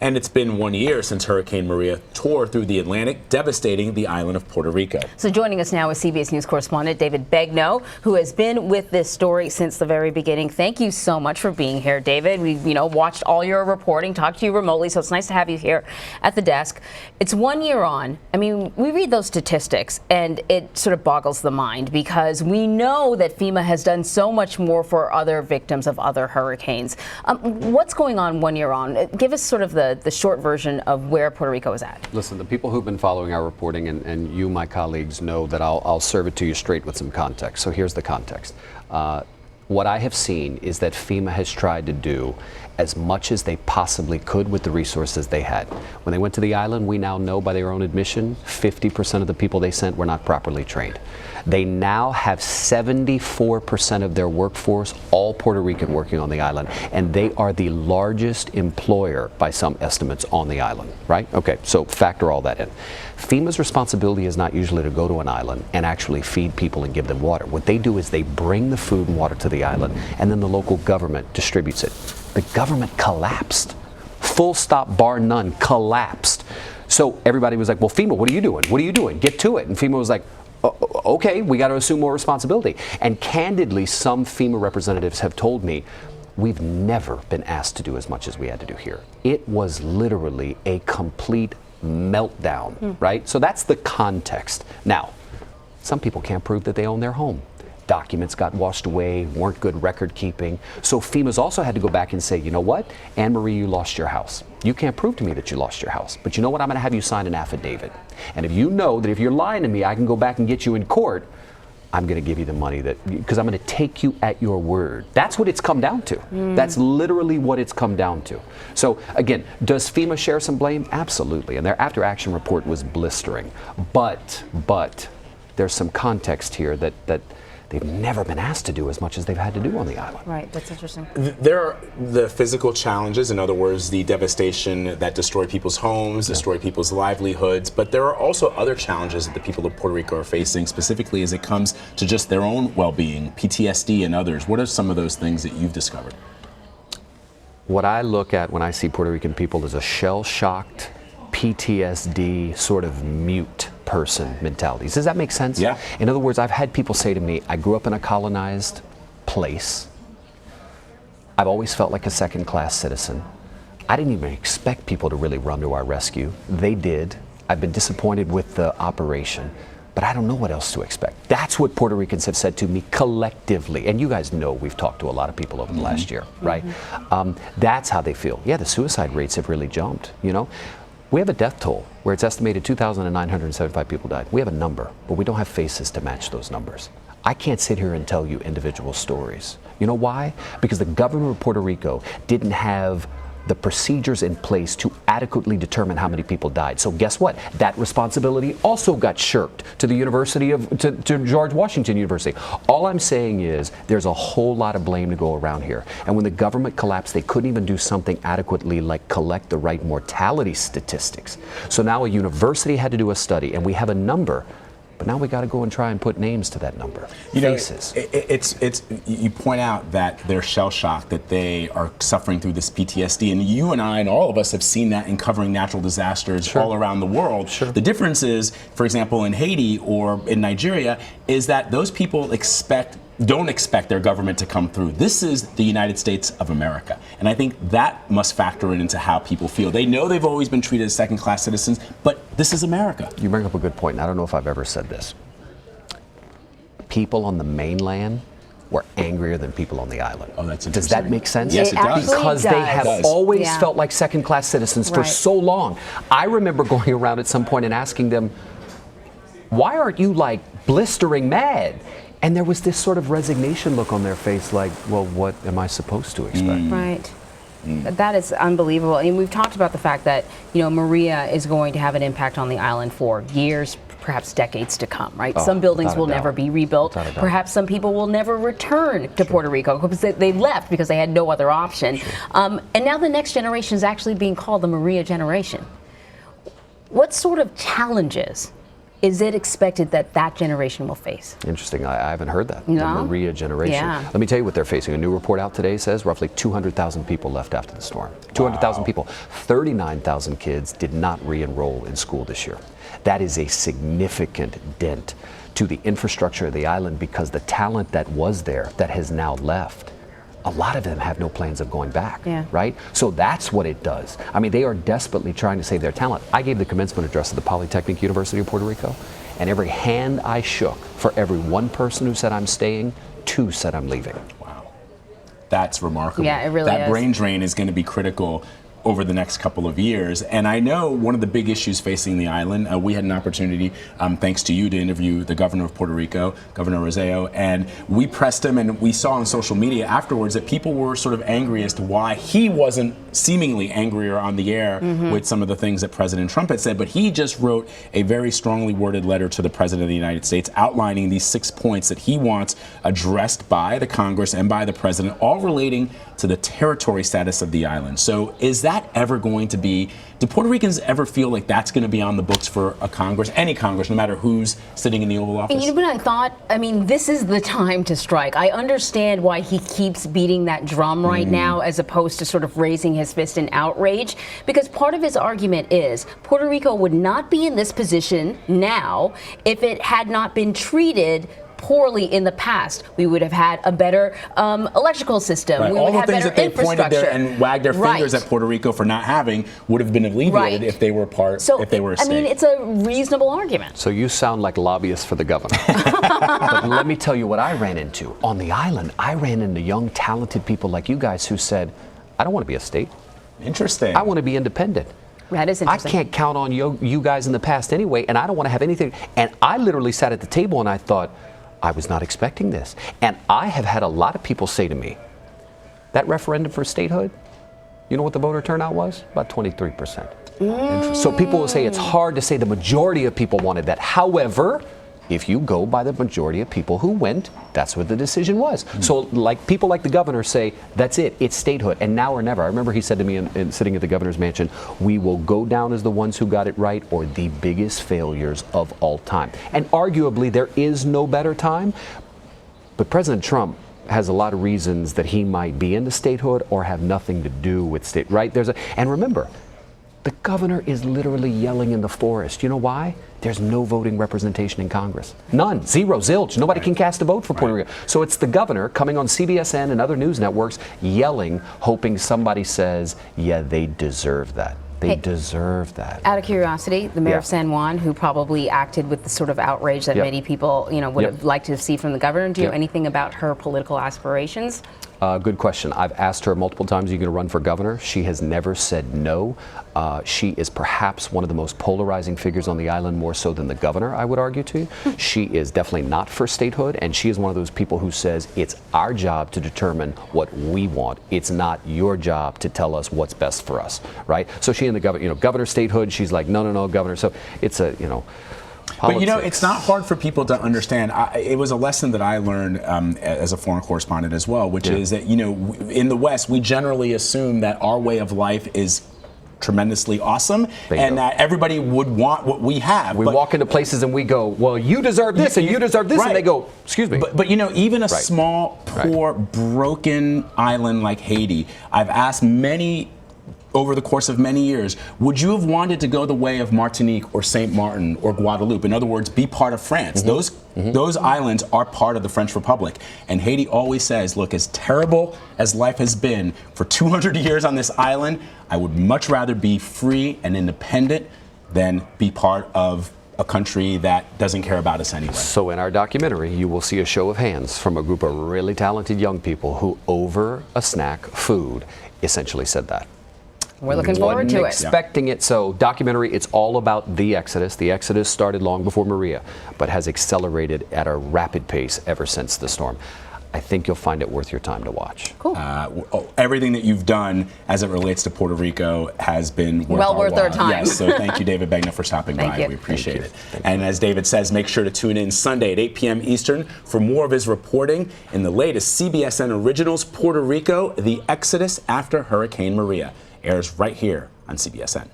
And it's been 1 year since Hurricane Maria tore through the Atlantic, devastating the island of Puerto Rico. So joining us now is CBS News correspondent David Begnaud, who has been with this story since the very beginning. Thank you so much for being here, David. We, watched all your reporting, talked to you remotely, so it's nice to have you here at the desk. It's 1 year on. I mean, we read those statistics, and it sort of boggles the mind because we know that FEMA has done so much more for other victims of other hurricanes. What's going on 1 year on? Give us sort of the short version of where Puerto Rico is at. Listen, the people who've been following our reporting, and you, my colleagues, know that I'll serve it to you straight with some context. So here's the context. What I have seen is that FEMA has tried to do as much as they possibly could with the resources they had. When they went to the island, we now know by their own admission, 50% of the people they sent were not properly trained. They now have 74% of their workforce, all Puerto Rican, working on the island, and they are the largest employer by some estimates on the island, right? Okay, so factor all that in. FEMA's responsibility is not usually to go to an island and actually feed people and give them water. What they do is they bring the food and water to the island, and then the local government distributes it. The government collapsed. Full stop, bar none, collapsed. So everybody was like, well, FEMA, what are you doing? What are you doing? Get to it. And FEMA was like, okay, we got to assume more responsibility. And candidly, some FEMA representatives have told me, we've never been asked to do as much as we had to do here. It was literally a complete meltdown, right? So that's the context. Now, some people can't prove that they own their home. Documents got washed away, weren't good record keeping. So FEMA's also had to go back and say, you know what, Anne Marie, you lost your house. You can't prove to me that you lost your house, but you know what, I'm gonna have you sign an affidavit. And if you know that if you're lying to me, I can go back and get you in court, I'm gonna give you the money because I'm gonna take you at your word. That's what it's come down to. That's literally what it's come down to. So again, does FEMA share some blame? Absolutely, and their after action report was blistering. But there's some context here that they've never been asked to do as much as they've had to do on the island. Right, that's interesting. There are the physical challenges, in other words, the devastation that destroyed people's homes, destroyed people's livelihoods, but there are also other challenges that the people of Puerto Rico are facing, specifically as it comes to just their own well-being, PTSD and others. What are some of those things that you've discovered? What I look at when I see Puerto Rican people is a shell-shocked, PTSD, sort of mute person mentality. Does that make sense? Yeah. In other words, I've had people say to me, I grew up in a colonized place. I've always felt like a second-class citizen. I didn't even expect people to really run to our rescue. They did. I've been disappointed with the operation, but I don't know what else to expect. That's what Puerto Ricans have said to me collectively. And you guys know we've talked to a lot of people over the last year, right? That's how they feel. Yeah, the suicide rates have really jumped, We have a death toll where it's estimated 2,975 people died. We have a number, but we don't have faces to match those numbers. I can't sit here and tell you individual stories. You know why? Because the government of Puerto Rico didn't have the procedures in place to adequately determine how many people died. So guess what? That responsibility also got shirked to the to George Washington University. All I'm saying is there's a whole lot of blame to go around here. And when the government collapsed, they couldn't even do something adequately like collect the right mortality statistics. So now a university had to do a study, and we have a number. But now we got to go and try and put names to that number. Faces. You point out that they're shell-shocked, that they are suffering through this PTSD, and you and I and all of us have seen that in covering natural disasters all around the world. The difference is, for example, in Haiti or in Nigeria, is that those people don't expect their government to come through. This is the United States of America. And I think that must factor into how people feel. They know they've always been treated as second-class citizens, but this is America. You bring up a good point, and I don't know if I've ever said this. People on the mainland were angrier than people on the island. Oh, that's interesting. Does that make sense? Yes, it does. Because they have always felt like second-class citizens for so long. I remember going around at some point and asking them, why aren't you like blistering mad? And there was this sort of resignation look on their face like, well, what am I supposed to expect? Right. That is unbelievable. And we've talked about the fact that, Maria is going to have an impact on the island for years, perhaps decades to come, right? Some buildings will never be rebuilt. Perhaps some people will never return to Puerto Rico because they left because they had no other option. And now the next generation is actually being called the Maria generation. What sort of challenges is it expected that that generation will face? Interesting. I haven't heard that. No? The Maria generation. Yeah. Let me tell you what they're facing. A new report out today says roughly 200,000 people left after the storm. 200,000 people. 39,000 kids did not re-enroll in school this year. That is a significant dent to the infrastructure of the island, because the talent that was there that has now left, a lot of them have no plans of going back, right? So that's what it does. I mean, they are desperately trying to save their talent. I gave the commencement address at the Polytechnic University of Puerto Rico, and every hand I shook, for every one person who said I'm staying, 2 said I'm leaving. Wow. That's remarkable. Yeah, it really is. That brain drain is going to be critical over the next couple of years. And I know one of the big issues facing the island, we had an opportunity, thanks to you, to interview the governor of Puerto Rico, Governor Roseo, and we pressed him, and we saw on social media afterwards that people were sort of angry as to why he wasn't seemingly angrier on the air with some of the things that President Trump had said. But he just wrote a very strongly worded letter to the President of the United States outlining these 6 points that he wants addressed by the Congress and by the President, all relating to the territory status of the island. So is that ever going to be, do Puerto Ricans ever feel like that's going to be on the books for a Congress, any Congress, no matter who's sitting in the Oval Office? And you know what I thought? I mean, this is the time to strike. I understand why he keeps beating that drum right now, as opposed to sort of raising his fist in outrage, because part of his argument is Puerto Rico would not be in this position now if it had not been treated poorly in the past. We would have had a better electrical system. Right. We All would the have things better that they pointed there and wagged their fingers Right. at Puerto Rico for not having would have been alleviated if they were if they were a state. I mean, it's a reasonable argument. So you sound like lobbyists for the governor. But let me tell you what I ran into. On the island, I ran into young, talented people like you guys who said, I don't want to be a state. Interesting. I want to be independent. That is I interesting. can't count on you guys in the past anyway, and I don't want to have anything. And I literally sat at the table and I thought, I was not expecting this. And I have had a lot of people say to me, that referendum for statehood, you know what the voter turnout was? About 23%. So people will say it's hard to say the majority of people wanted that. However, if you go by the majority of people who went, that's what the decision was. So like people like the governor say, that's it, it's statehood, and now or never. I remember he said to me in sitting at the governor's mansion, we will go down as the ones who got it right or the biggest failures of all time. And arguably there is no better time, but President Trump has a lot of reasons that he might be into statehood or have nothing to do with state, right? And remember, the governor is literally yelling in the forest. You know why? There's no voting representation in Congress. None. Zero. Zilch. Nobody can cast a vote for Puerto Rico. So it's the governor coming on CBSN and other news networks yelling, hoping somebody says, yeah, they deserve that. They deserve that. Out of curiosity, the mayor of San Juan, who probably acted with the sort of outrage that many people, would have liked to see from the governor, do you know anything about her political aspirations? Good question. I've asked her multiple times, are you going to run for governor? She has never said no. She is perhaps one of the most polarizing figures on the island, more so than the governor, I would argue to you. She is definitely not for statehood, and she is one of those people who says it's our job to determine what we want. It's not your job to tell us what's best for us, right? So she and the governor, governor statehood, she's like, no, governor. So it's a, But it's not hard for people to understand. It was a lesson that I learned as a foreign correspondent as well, which is that, in the West, we generally assume that our way of life is tremendously awesome and that everybody would want what we have. We walk into places and we go, well, you deserve this and you deserve this, and they go, excuse me. But even a small, poor, broken island like Haiti, I've asked many over the course of many years, would you have wanted to go the way of Martinique or Saint Martin or Guadeloupe? In other words, be part of France. Those islands are part of the French Republic. And Haiti always says, look, as terrible as life has been for 200 years on this island, I would much rather be free and independent than be part of a country that doesn't care about us anyway. So in our documentary, you will see a show of hands from a group of really talented young people who, over a snack, food, essentially said that. We're looking forward to it. Expecting it. So documentary, it's all about the Exodus. The Exodus started long before Maria, but has accelerated at a rapid pace ever since the storm. I think you'll find it worth your time to watch. Cool. Everything that you've done as it relates to Puerto Rico has been worth our time. Yes, so thank you, David Begnaud, for stopping by. You. We appreciate it. And as David says, make sure to tune in Sunday at 8 p.m. Eastern for more of his reporting in the latest CBSN Originals Puerto Rico, The Exodus After Hurricane Maria. Airs right here on CBSN.